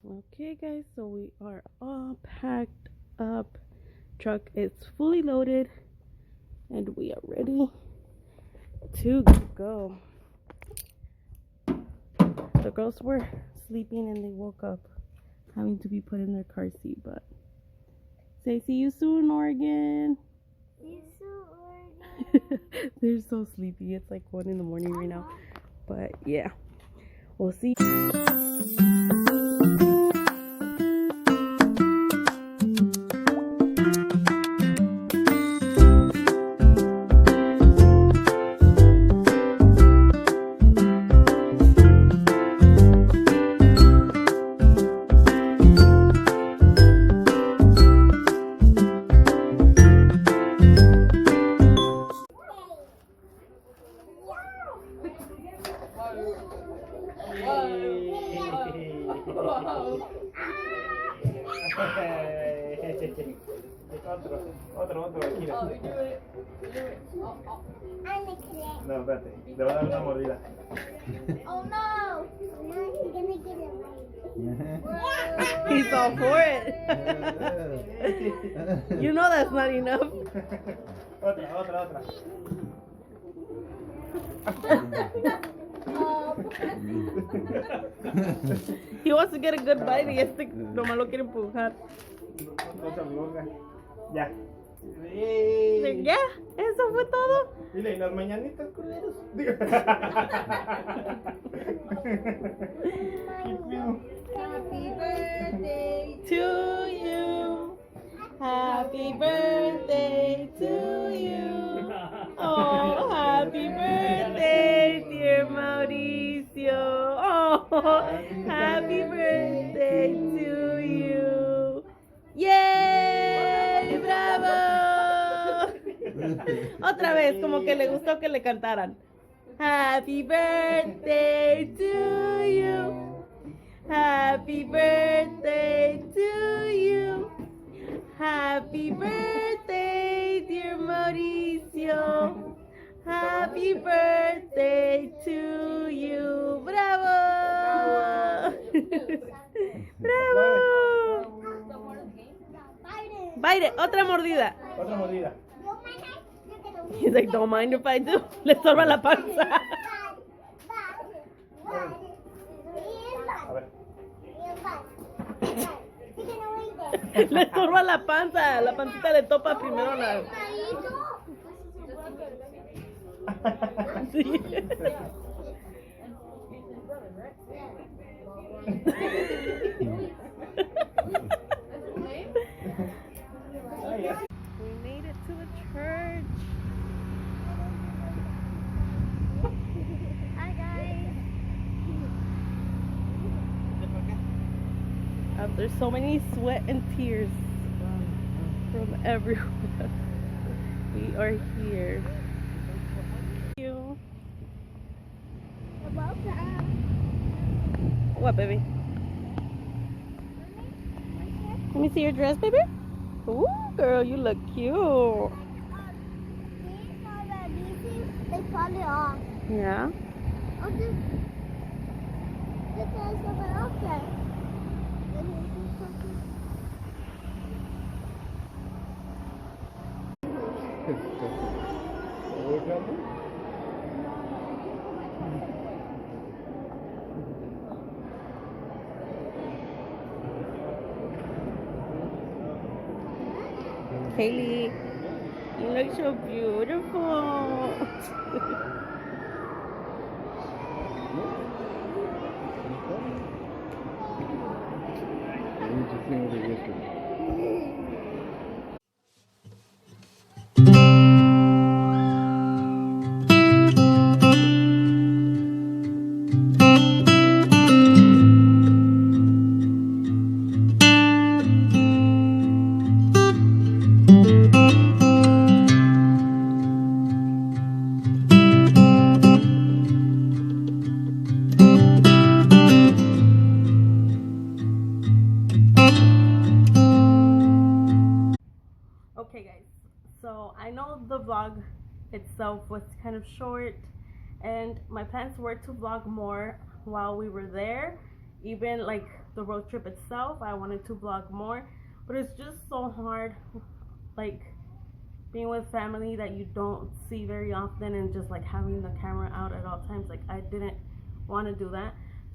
Okay guys, so we are all packed up. Truck is fully loaded and we are ready to go. The girls were sleeping and they woke up having to be put in their car seat, but say see you soon, Oregon. See you soon, Oregon. They're so sleepy. It's like 1 in the morning right now, but yeah, we'll see. Otro, aquí. No, espérate, le voy a dar una mordida. Oh no! No, he's gonna get it. He's all for it. You know that's not enough. Otra. He wants to get a good bite y este nomás lo quiere empujar. Otra boca. Ya. Ya, eso fue todo. Dile, ¿y las mañanitas, culeros? Happy birthday To you. Happy birthday to you. Oh, happy birthday, dear Mauricio. Oh, happy birthday to you. ¡Yay! ¡Bravo! Otra vez, como que le gustó que le cantaran. Happy birthday to you. Happy birthday to you. Happy birthday, dear Mauricio. Happy birthday to you. ¡Bravo! ¡Bravo! Bite it. Otra mordida. Otra mordida. He's like, don't mind if I do. Le estorba la panza. A ver. Le estorba la panza. La pancita le topa primero la... Sí. We made it to the church. Hi guys. After so many sweat and tears from everyone, we are here. Thank you. What, baby? Let me see your dress, baby. Ooh, girl, you look cute. They fall it off. Yeah. I'll just because of it off there. Kaylee, you look so beautiful. Okay guys, so I know the vlog itself was kind of short and my plans were to vlog more while we were there, even like the road trip itself. I wanted to vlog more, but it's just so hard, like being with family that you don't see very often and just like having the camera out at all times. Like I didn't want to do that,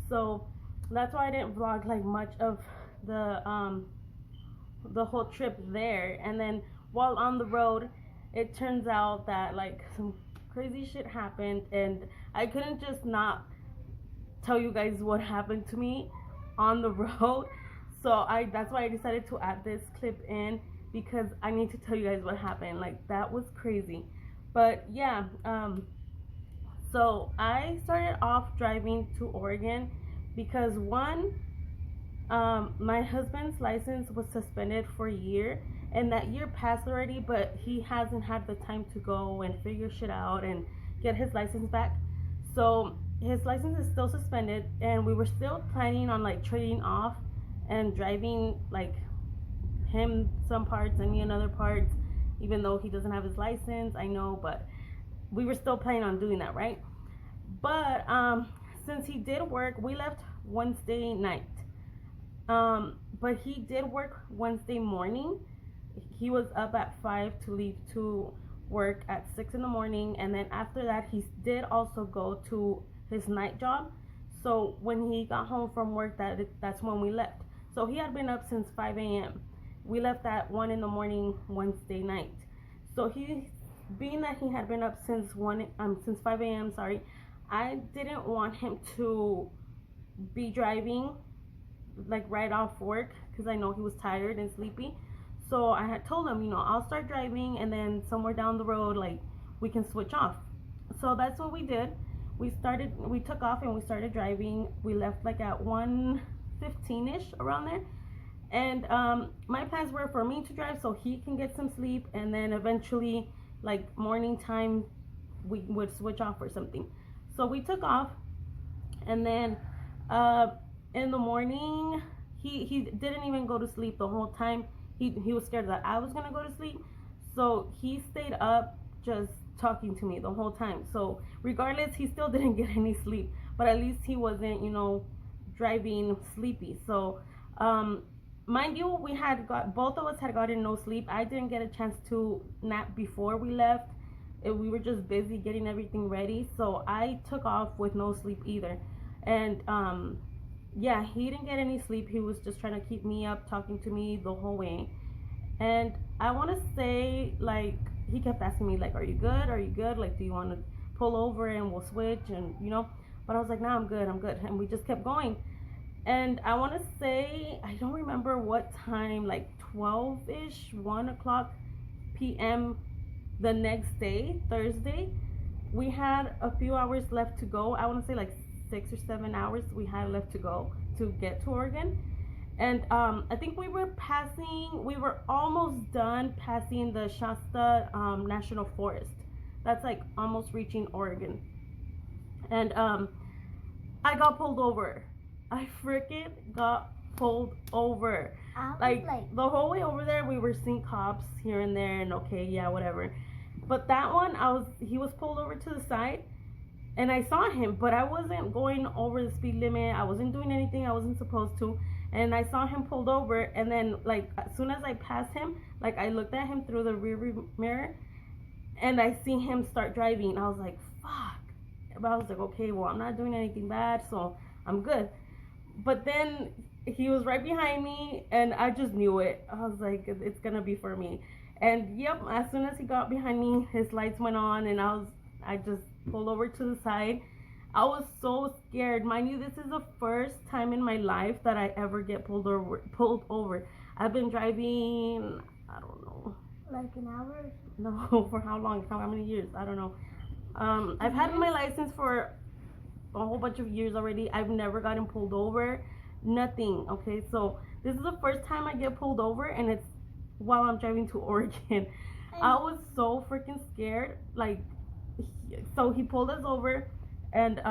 so that's why I didn't vlog like much of the whole trip there. And then while on the road, it turns out that like some crazy shit happened, and I couldn't just not tell you guys what happened to me on the road. So that's why I decided to add this clip in, because I need to tell you guys what happened. Like that was crazy. But yeah, so I started off driving to Oregon because one, my husband's license was suspended for a year, and that year passed already, but he hasn't had the time to go and figure shit out and get his license back. So his license is still suspended, and we were still planning on like trading off and driving like him some parts and me in other parts, even though he doesn't have his license. I know, but we were still planning on doing that, right? But since he did work, we left Wednesday night, but he did work Wednesday morning. He was up at 5 to leave to work at 6 in the morning, and then after that he did also go to his night job. So when he got home from work, that's when we left. So he had been up since 5 a.m. We left at 1 in the morning Wednesday night. So he, being that he had been up since 5 a.m. sorry, I didn't want him to be driving like right off work, because I know he was tired and sleepy. So I had told him, you know, I'll start driving, and then somewhere down the road, like, we can switch off. So that's what we did. We took off and we started driving. We left like at 1:15ish, around there. And my plans were for me to drive so he can get some sleep, and then eventually, like morning time, we would switch off or something. So we took off, and then in the morning, he didn't even go to sleep the whole time. He was scared that I was gonna go to sleep, so he stayed up just talking to me the whole time. So regardless, he still didn't get any sleep, but at least he wasn't, you know, driving sleepy. So mind you, both of us had gotten no sleep. I didn't get a chance to nap before we left. We were just busy getting everything ready, so I took off with no sleep either. And yeah, he didn't get any sleep. He was just trying to keep me up, talking to me the whole way. And I want to say, like, he kept asking me, like, are you good? Are you good? Like, do you want to pull over and we'll switch? And, you know, but I was like, nah, I'm good. And we just kept going. And I want to say, I don't remember what time, like 12-ish, 1 o'clock p.m. the next day, Thursday, we had a few hours left to go. I want to say like 6 or 7 hours we had left to go to get to Oregon. And I think we were almost done passing the Shasta National Forest. That's like almost reaching Oregon. And I got pulled over. I freaking got pulled over. Like the whole way over there, we were seeing cops here and there, and okay, yeah, whatever. But that one, he was pulled over to the side, and I saw him, but I wasn't going over the speed limit. I wasn't doing anything I wasn't supposed to. And I saw him pulled over, and then like as soon as I passed him, like I looked at him through the rearview mirror, and I see him start driving. I was like, fuck. But I was like, okay, well, I'm not doing anything bad, so I'm good. But then he was right behind me, and I just knew it. I was like, it's gonna be for me. And yep, as soon as he got behind me, his lights went on, and I just pulled over to the side. I was so scared. Mind you, this is the first time in my life that I ever get pulled over. I've been driving, I don't know. Like an hour? No, for how long? How many years? I don't know. I've had my license for a whole bunch of years already. I've never gotten pulled over. Nothing. Okay, so this is the first time I get pulled over, and it's while I'm driving to Oregon. I was so freaking scared. Like, so he pulled us over, and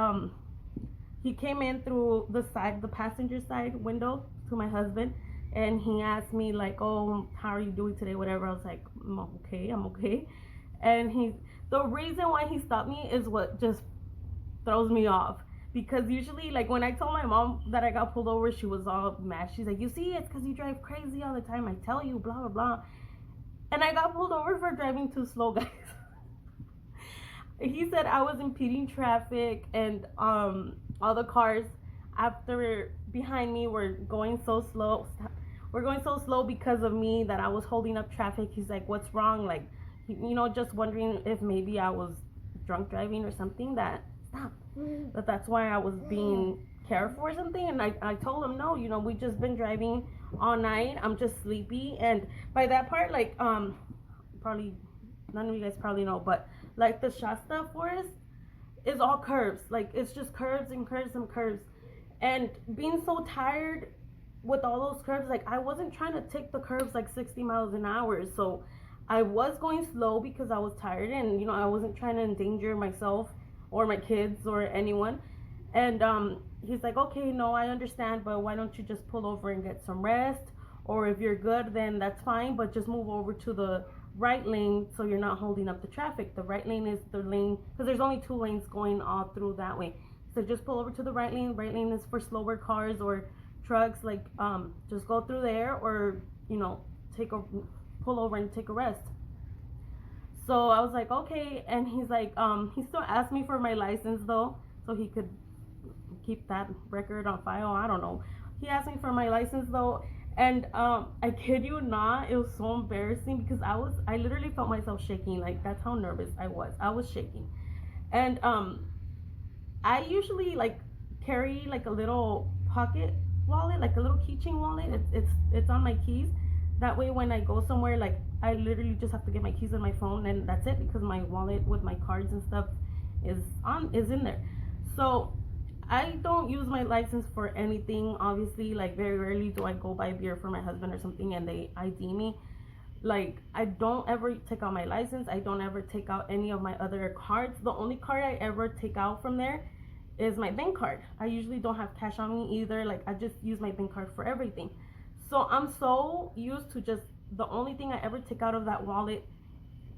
he came in through the passenger side window to my husband, and he asked me like, oh, how are you doing today, whatever. I was like, I'm okay. And the reason why he stopped me is what just throws me off, Because usually, like, when I told my mom that I got pulled over, she was all mad. She's like, you see, it's because you drive crazy all the time. I tell you, blah, blah, blah. And I got pulled over for driving too slow, guys. He said I was impeding traffic, and all the cars after behind me were going so slow. We're going so slow because of me that I was holding up traffic. He's like, what's wrong? Like, you know, just wondering if maybe I was drunk driving or something. But that's why I was being careful or something. And I told him, no, you know, we just been driving all night. I'm just sleepy. And by that part, like, probably none of you guys probably know, but like the Shasta Forest is all curves. Like, it's just curves and curves and curves. And being so tired with all those curves, like, I wasn't trying to take the curves like 60 miles an hour. So I was going slow because I was tired, and, you know, I wasn't trying to endanger myself or my kids or anyone. And he's like, okay, no, I understand, but why don't you just pull over and get some rest? Or if you're good, then that's fine, but just move over to the right lane so you're not holding up the traffic. The right lane is the lane, because there's only 2 lanes going all through that way. So just pull over to the right lane. Right lane is for slower cars or trucks. Like, just go through there, or, you know, pull over and take a rest. So I was like, okay. And he's like, he still asked me for my license though, so he could keep that record on file. I don't know. He asked me for my license though, and I kid you not, it was so embarrassing because I literally felt myself shaking. Like, that's how nervous I was. I was shaking. And I usually like carry like a little pocket wallet, like a little keychain wallet. It's on my keys. That way when I go somewhere, like, I literally just have to get my keys on my phone, and that's it, because my wallet with my cards and stuff is in there. So I don't use my license for anything, obviously. Like, very rarely do I go buy beer for my husband or something and they ID me. Like, I don't ever take out my license. I don't ever take out any of my other cards. The only card I ever take out from there is my bank card. I usually don't have cash on me either. Like, I just use my bank card for everything. So I'm so used to just, the only thing I ever take out of that wallet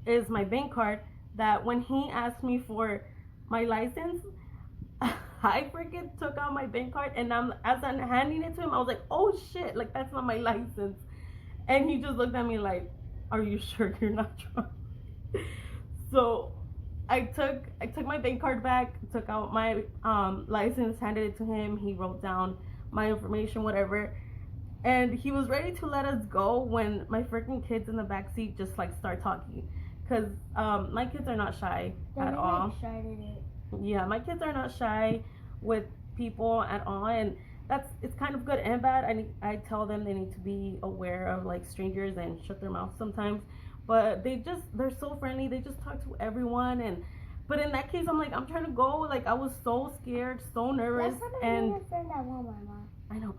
is my bank card, that when he asked me for my license, I freaking took out my bank card, and as I'm handing it to him, I was like, oh shit, like, that's not my license. And he just looked at me like, are you sure you're not drunk? So I took my bank card back, took out my license, handed it to him. He wrote down my information, whatever. And he was ready to let us go when my freaking kids in the back seat just like start talking. Because my kids are not shy at all. Yeah, my kids are not shy with people at all. And it's kind of good and bad. I tell them they need to be aware of like strangers and shut their mouth sometimes. But they're so friendly. They just talk to everyone. But in that case, I'm like, I'm trying to go. Like, I was so scared, so nervous. And a friend at Walmart, Mom. I know.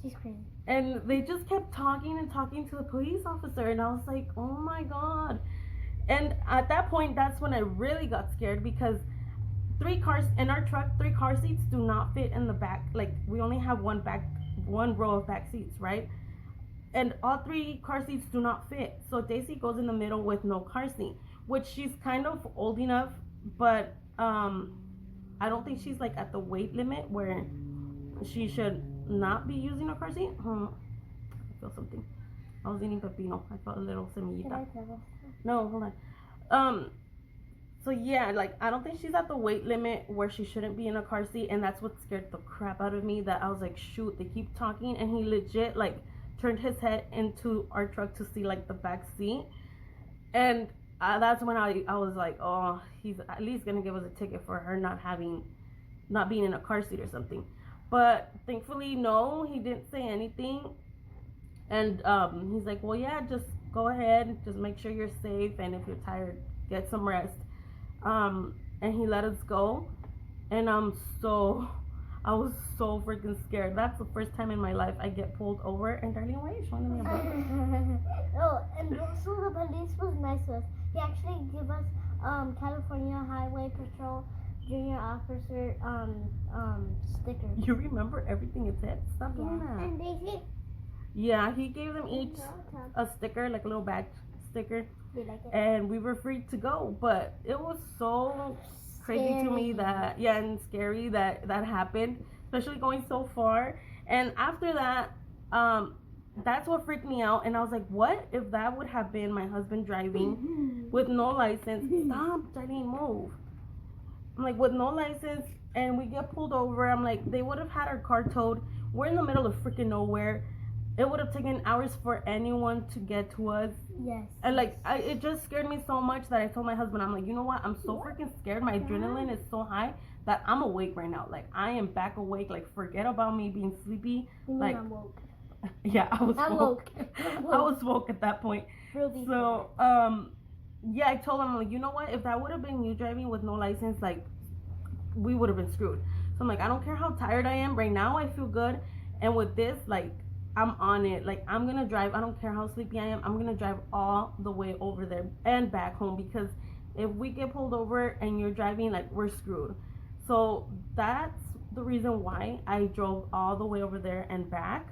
She's crazy. And they just kept talking and talking to the police officer, and I was like, oh my god. And at that point, that's when I really got scared, because 3 cars in our truck, 3 car seats do not fit in the back. Like, we only have one row of back seats, right? And all 3 car seats do not fit. So Daisy goes in the middle with no car seat, which she's kind of old enough, but I don't think she's like at the weight limit where she should not be using a car seat. I feel something. I was eating pepino. I felt a little semillita. No, hold on. So yeah, like, I don't think she's at the weight limit where she shouldn't be in a car seat, and that's what scared the crap out of me. That I was like, shoot, they keep talking, and he legit like turned his head into our truck to see like the back seat, and that's when I was like, oh, he's at least gonna give us a ticket for her not being in a car seat or something. But thankfully, no, he didn't say anything. And he's like, well, yeah, just go ahead, just make sure you're safe, and if you're tired, get some rest. And he let us go, and I was so freaking scared. That's the first time in my life I get pulled over. And Darlene, why are you showing me a book? Oh, and also the police was nice to us. He actually gave us California Highway Patrol Junior Officer sticker. You remember everything it said? Stop doing that. And Daisy? Yeah, he gave them each a sticker, like a little badge sticker. They like it. And we were free to go. But it was so crazy to me that, yeah, and scary that happened, especially going so far. And after that, that's what freaked me out. And I was like, what if that would have been my husband driving with no license? Stop, Darlene, move. I'm like, with no license, and we get pulled over. I'm like, they would have had our car towed. We're in the middle of freaking nowhere. It would have taken hours for anyone to get to us. Yes. And like, it just scared me so much that I told my husband, I'm like, you know what? I'm so freaking scared. My adrenaline is so high that I'm awake right now. Like, I am back awake. Like, forget about me being sleepy. Like, I'm woke. yeah, I was I'm woke. woke. I was woke at that point. Really So, yeah, I told him, I'm like, you know what? If that would have been you driving with no license, like, we would have been screwed. So I'm like, I don't care how tired I am. Right now, I feel good. And with this, like, I'm on it. Like, I'm gonna drive. I don't care how sleepy I am. I'm gonna drive all the way over there and back home, because if we get pulled over and you're driving, like, we're screwed. So that's the reason why I drove all the way over there and back.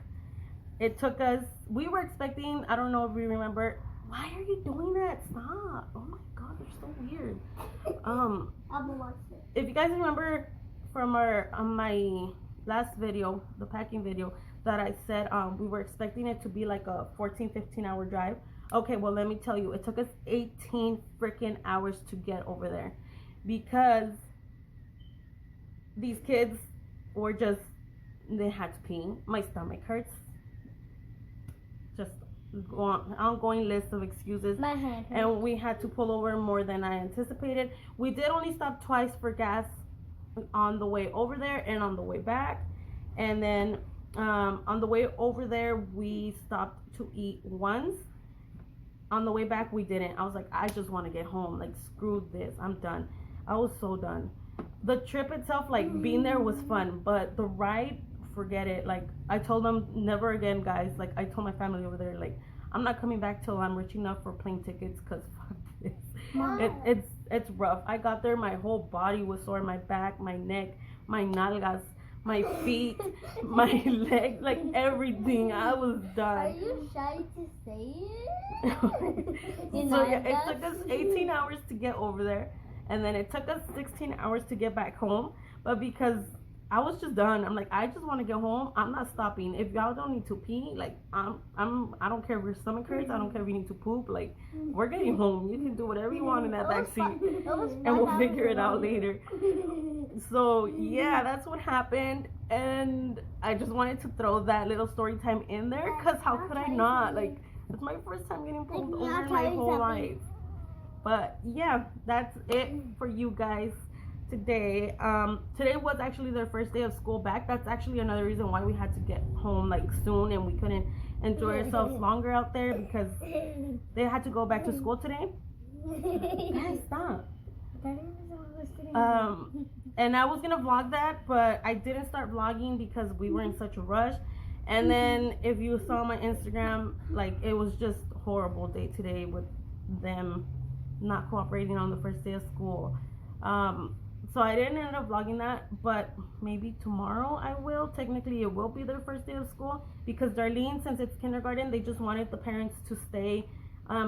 It took us, we were expecting, I don't know if you remember, why are you doing that? Stop. Oh my God, you're so weird. I'm gonna watch it. If you guys remember from my last video, the packing video, that I said we were expecting it to be like a 14-15 hour drive. Okay, well, let me tell you, it took us 18 freaking hours to get over there, because these kids were just, they had to pee. My stomach hurts. Just ongoing list of excuses. My hand hurts. And we had to pull over more than I anticipated. We did only stop twice for gas on the way over there and on the way back. And then on the way over there, we stopped to eat once. On the way back, we didn't. I was like, I just want to get home. Like, screw this. I'm done. I was so done. The trip itself, like, being there was fun. But the ride, forget it. Like, I told them, never again, guys. Like, I told my family over there, like, I'm not coming back till I'm rich enough for plane tickets, because fuck this. It's rough. I got there, my whole body was sore. My back, my neck, my nalgas, my feet, my legs, like everything. I was done. Are you shy to say it? So yeah, it took us 18 hours to get over there, and then it took us 16 hours to get back home. But because I was just done, I'm like, I just want to get home. I'm not stopping. If y'all don't need to pee, like, I don't care if your stomach hurts. I don't care if you need to poop. Like, we're getting home. You can do whatever you want in that back seat, and we'll figure it out later. So yeah, that's what happened, and I just wanted to throw that little story time in there, because how could I not? Like, it's my first time getting pulled over in my whole life. But yeah, that's it for you guys today. Today was actually their first day of school back. That's actually another reason why we had to get home like soon, and we couldn't enjoy ourselves longer out there, because they had to go back to school today. Guys, stop. And I was gonna vlog that, but I didn't start vlogging because we were in such a rush. And then if you saw my Instagram, like, it was just a horrible day today with them not cooperating on the first day of school. So I didn't end up vlogging that, but maybe tomorrow I will. Technically, it will be their first day of school, because Darlene, since it's kindergarten, they just wanted the parents to stay,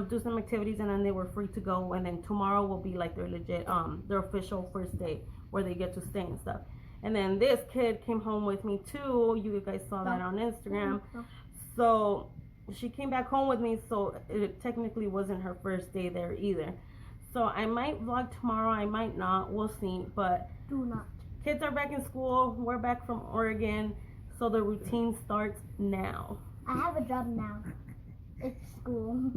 do some activities, and then they were free to go. And then tomorrow will be like their legit, their official first day where they get to stay and stuff. And then this kid came home with me too. You guys saw that on Instagram. So she came back home with me, so it technically wasn't her first day there either. So I might vlog tomorrow, I might not, we'll see. But do not. Kids are back in school, we're back from Oregon, so the routine starts now. I have a job now. It's school.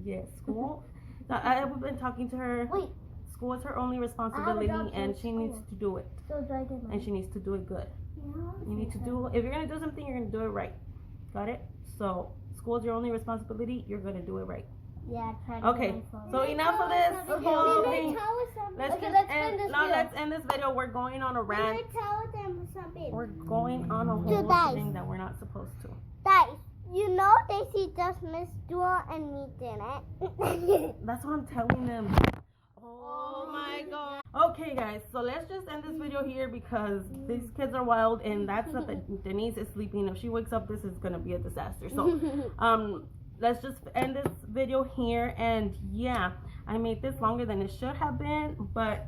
Yes, school. I've been talking to her. Wait. School is her only responsibility, and she needs to do it. So do I get money? And she needs to do it good. No, You need to do, if you're going to do something, you're going to do it right. Got it? So school is your only responsibility, you're going to do it right. Yeah, try to Okay, so enough of this. Let's end this video. We're going on a rant. Tell them something. We're going on a whole guys. thing that we're not supposed to. Guys, you know Daisy just missed Dua and me didn't. That's what I'm telling them. Oh my god. Okay guys, so let's just end this video here, because these kids are wild, and that's up. Denise is sleeping. If she wakes up, this is gonna be a disaster. So let's just end this video here. And yeah, I made this longer than it should have been, but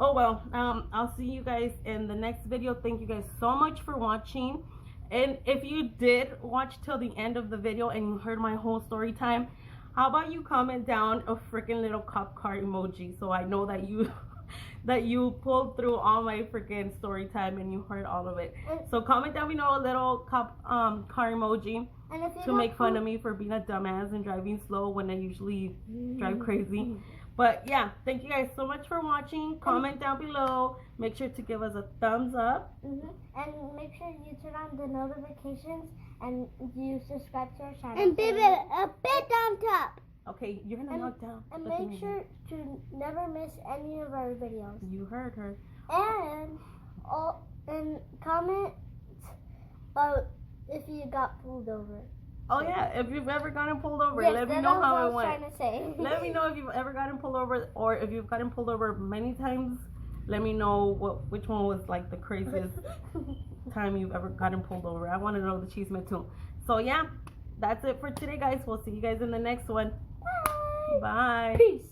Oh well, I'll see you guys in the next video. Thank you guys so much for watching. And if you did watch till the end of the video and you heard my whole story time, how about you comment down a freaking little cop car emoji so I know that you that you pulled through all my freaking story time and you heard all of it. So comment down below a little cop car emoji And if you to make fun of me for being a dumbass and driving slow when I usually drive crazy. But yeah, thank you guys so much for watching. Comment down below. Make sure to give us a thumbs up. And make sure you turn on the notifications and you subscribe to our channel. And give it a big thumbs up. Okay, you're gonna knock down. And the make thing. sure to never miss any of our videos. You heard her. And comment if you got pulled over. Oh yeah, if you've ever gotten pulled over, Yes, let me that's know what how I it was went. trying to say. Let me know if you've ever gotten pulled over, or if you've gotten pulled over many times. Let me know which one was like the craziest time you've ever gotten pulled over. I want to know the chisme too. So yeah, that's it for today, guys. We'll see you guys in the next one. Bye. Bye. Peace.